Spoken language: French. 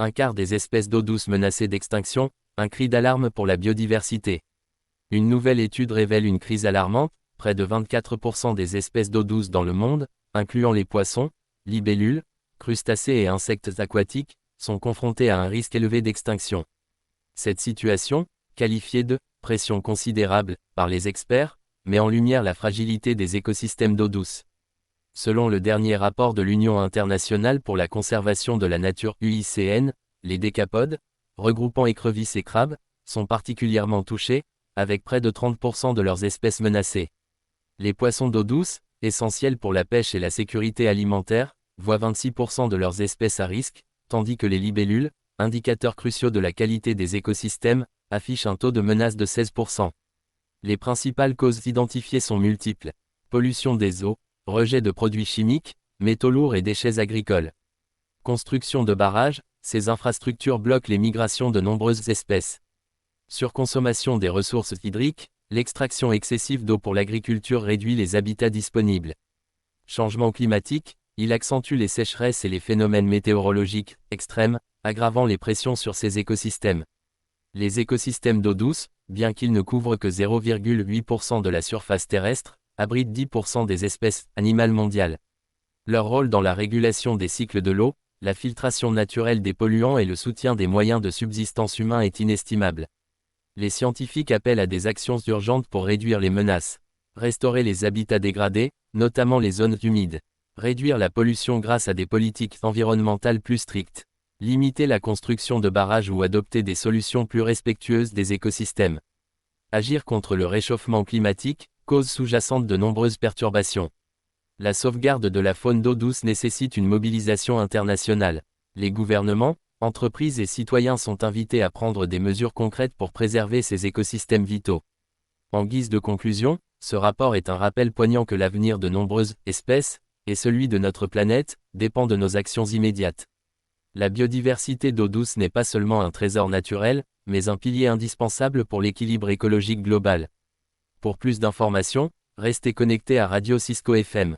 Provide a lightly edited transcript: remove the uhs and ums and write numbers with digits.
Un quart des espèces d'eau douce menacées d'extinction, un cri d'alarme pour la biodiversité. Une nouvelle étude révèle une crise alarmante, près de 24% des espèces d'eau douce dans le monde, incluant les poissons, libellules, crustacés et insectes aquatiques, sont confrontés à un risque élevé d'extinction. Cette situation, qualifiée de « pression considérable » par les experts, met en lumière la fragilité des écosystèmes d'eau douce. Selon le dernier rapport de l'Union internationale pour la conservation de la nature UICN, les décapodes, regroupant écrevisses et crabes, sont particulièrement touchés, avec près de 30% de leurs espèces menacées. Les poissons d'eau douce, essentiels pour la pêche et la sécurité alimentaire, voient 26% de leurs espèces à risque, tandis que les libellules, indicateurs cruciaux de la qualité des écosystèmes, affichent un taux de menace de 16%. Les principales causes identifiées sont multiples. Pollution des eaux, rejet de produits chimiques, métaux lourds et déchets agricoles. Construction de barrages, ces infrastructures bloquent les migrations de nombreuses espèces. Surconsommation des ressources hydriques, l'extraction excessive d'eau pour l'agriculture réduit les habitats disponibles. Changement climatique, il accentue les sécheresses et les phénomènes météorologiques extrêmes, aggravant les pressions sur ces écosystèmes. Les écosystèmes d'eau douce, bien qu'ils ne couvrent que 0,8% de la surface terrestre, abritent 10% des espèces animales mondiales. Leur rôle dans la régulation des cycles de l'eau, la filtration naturelle des polluants et le soutien des moyens de subsistance humains est inestimable. Les scientifiques appellent à des actions urgentes pour réduire les menaces. Restaurer les habitats dégradés, notamment les zones humides. Réduire la pollution grâce à des politiques environnementales plus strictes. Limiter la construction de barrages ou adopter des solutions plus respectueuses des écosystèmes. Agir contre le réchauffement climatique, cause sous-jacente de nombreuses perturbations. La sauvegarde de la faune d'eau douce nécessite une mobilisation internationale. Les gouvernements, entreprises et citoyens sont invités à prendre des mesures concrètes pour préserver ces écosystèmes vitaux. En guise de conclusion, ce rapport est un rappel poignant que l'avenir de nombreuses espèces, et celui de notre planète, dépend de nos actions immédiates. La biodiversité d'eau douce n'est pas seulement un trésor naturel, mais un pilier indispensable pour l'équilibre écologique global. Pour plus d'informations, restez connectés à Radio Cisco FM.